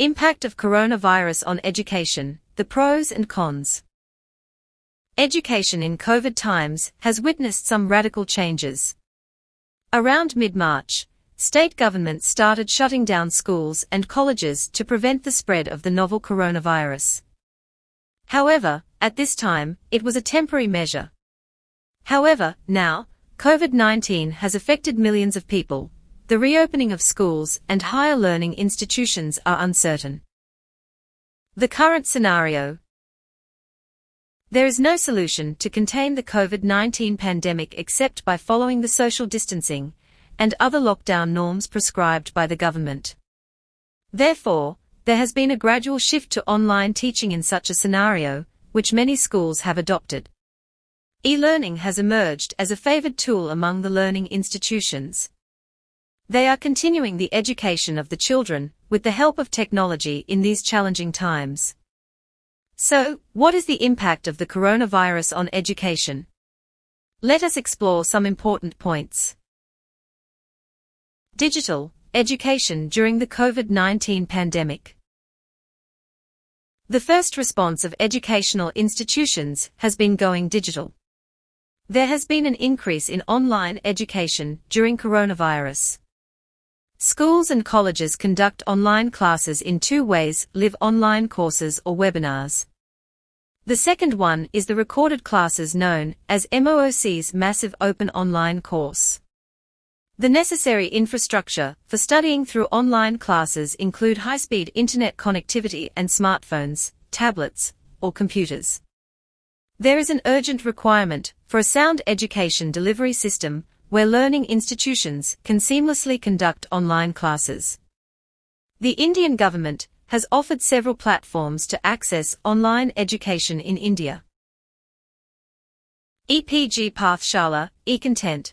Impact of coronavirus on education, the pros and cons. Education in COVID times has witnessed some radical changes. Around mid-March, state governments started shutting down schools and colleges to prevent the spread of the novel coronavirus. However, at this time, it was a temporary measure. However, now, COVID-19 has affected millions of people. The reopening of schools and higher learning institutions are uncertain. The current scenario. There is no solution to contain the COVID-19 pandemic except by following the social distancing and other lockdown norms prescribed by the government. Therefore, there has been a gradual shift to online teaching in such a scenario, which many schools have adopted. E-learning has emerged as a favored tool among the learning institutions. They are continuing the education of the children with the help of technology in these challenging times. So, what is the impact of the coronavirus on education? Let us explore some important points. Digital education during the COVID-19 pandemic. The first response of educational institutions has been going digital. There has been an increase in online education during coronavirus. Schools and colleges conduct online classes in two ways: live online courses or webinars. The second one is the recorded classes known as MOOC's Massive Open Online Course. The necessary infrastructure for studying through online classes include high-speed internet connectivity and smartphones, tablets, or computers. There is an urgent requirement for a sound education delivery system where learning institutions can seamlessly conduct online classes. The Indian government has offered several platforms to access online education in India. EPG Pathshala, eContent.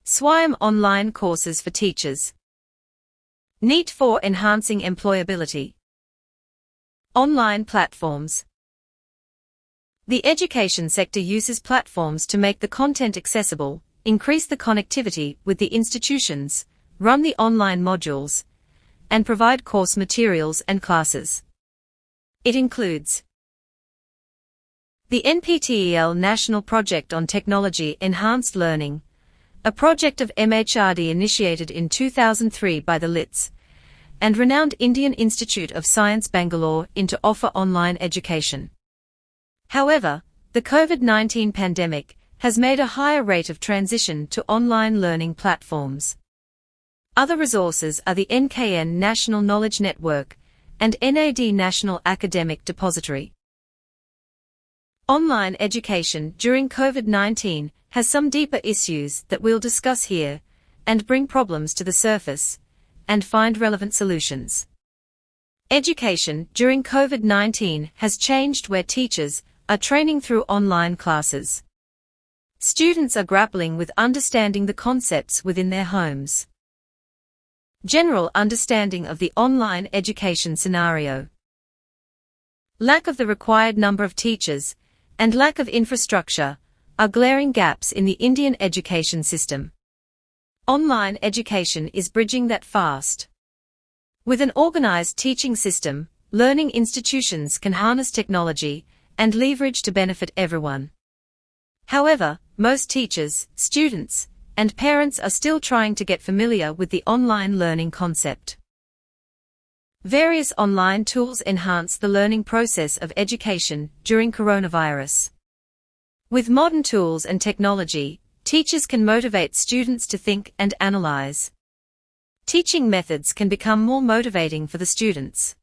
Swayam online courses for teachers. NEET for enhancing employability. Online platforms. The education sector uses platforms to make the content accessible, increase the connectivity with the institutions, run the online modules, and provide course materials and classes. It includes the NPTEL National Project on Technology Enhanced Learning, a project of MHRD initiated in 2003 by the LITS and renowned Indian Institute of Science Bangalore to offer online education. However, the COVID-19 pandemic has made a higher rate of transition to online learning platforms. Other resources are the NKN National Knowledge Network and NAD National Academic Depository. Online education during COVID-19 has some deeper issues that we'll discuss here and bring problems to the surface and find relevant solutions. Education during COVID-19 has changed where teachers are training through online classes. Students are grappling with understanding the concepts within their homes. General understanding of the online education scenario. Lack of the required number of teachers and lack of infrastructure are glaring gaps in the Indian education system. Online education is bridging that fast. With an organized teaching system, learning institutions can harness technology and leverage to benefit everyone. However, most teachers, students, and parents are still trying to get familiar with the online learning concept. Various online tools enhance the learning process of education during coronavirus. With modern tools and technology, teachers can motivate students to think and analyze. Teaching methods can become more motivating for the students.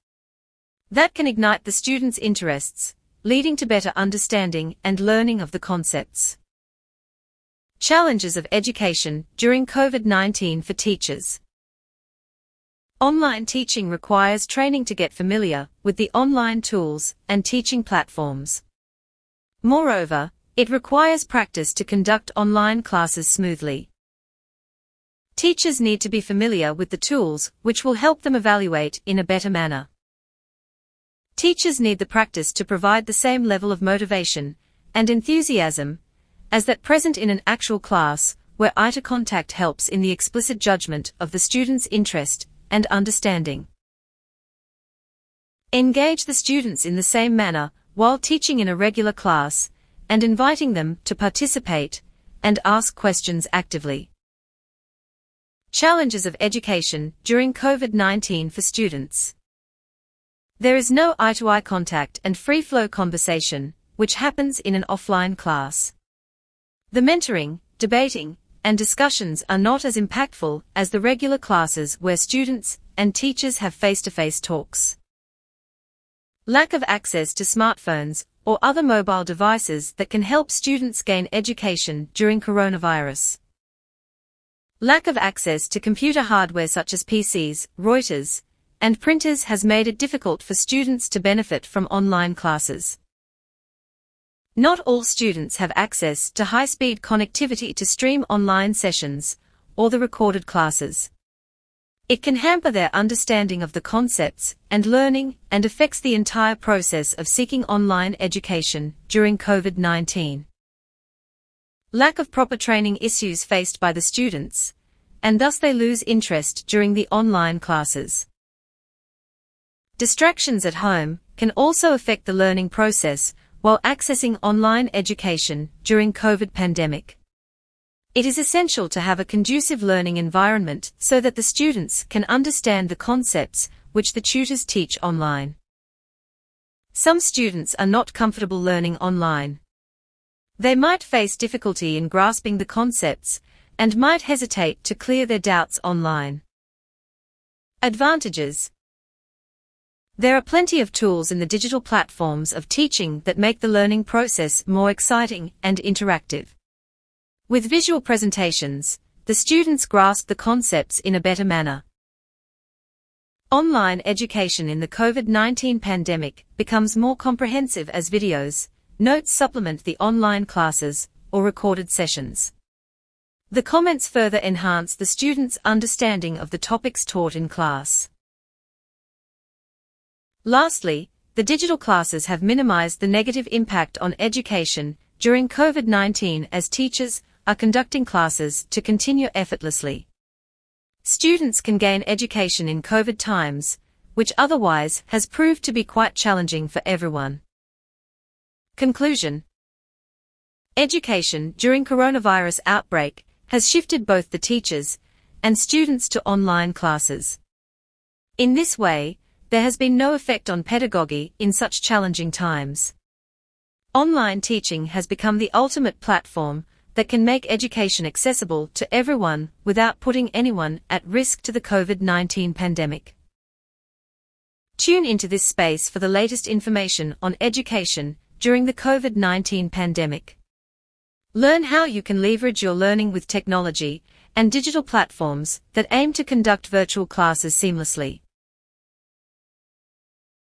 That can ignite the students' interests, leading to better understanding and learning of the concepts. Challenges of education during COVID-19 for teachers. Online teaching requires training to get familiar with the online tools and teaching platforms. Moreover, it requires practice to conduct online classes smoothly. Teachers need to be familiar with the tools which will help them evaluate in a better manner. Teachers need the practice to provide the same level of motivation and enthusiasm as that present in an actual class, where eye contact helps in the explicit judgment of the student's interest and understanding. Engage the students in the same manner while teaching in a regular class, and inviting them to participate and ask questions actively. Challenges of education during COVID-19 for students. There is no eye-to-eye contact and free-flow conversation, which happens in an offline class. The mentoring, debating, and discussions are not as impactful as the regular classes where students and teachers have face-to-face talks. Lack of access to smartphones or other mobile devices that can help students gain education during coronavirus. Lack of access to computer hardware such as PCs, routers, and printers has made it difficult for students to benefit from online classes. Not all students have access to high-speed connectivity to stream online sessions or the recorded classes. It can hamper their understanding of the concepts and learning and affects the entire process of seeking online education during COVID-19. Lack of proper training issues faced by the students, and thus they lose interest during the online classes. Distractions at home can also affect the learning process while accessing online education during COVID pandemic. It is essential to have a conducive learning environment so that the students can understand the concepts which the tutors teach online. Some students are not comfortable learning online. They might face difficulty in grasping the concepts and might hesitate to clear their doubts online. Advantages. There are plenty of tools in the digital platforms of teaching that make the learning process more exciting and interactive. With visual presentations, the students grasp the concepts in a better manner. Online education in the COVID-19 pandemic becomes more comprehensive as videos, notes supplement the online classes or recorded sessions. The comments further enhance the students' understanding of the topics taught in class. Lastly, the digital classes have minimized the negative impact on education during COVID-19 as teachers are conducting classes to continue effortlessly. Students can gain education in COVID times, which otherwise has proved to be quite challenging for everyone. Conclusion. Education during coronavirus outbreak has shifted both the teachers and students to online classes. In this way, there has been no effect on pedagogy in such challenging times. Online teaching has become the ultimate platform that can make education accessible to everyone without putting anyone at risk to the COVID-19 pandemic. Tune into this space for the latest information on education during the COVID-19 pandemic. Learn how you can leverage your learning with technology and digital platforms that aim to conduct virtual classes seamlessly.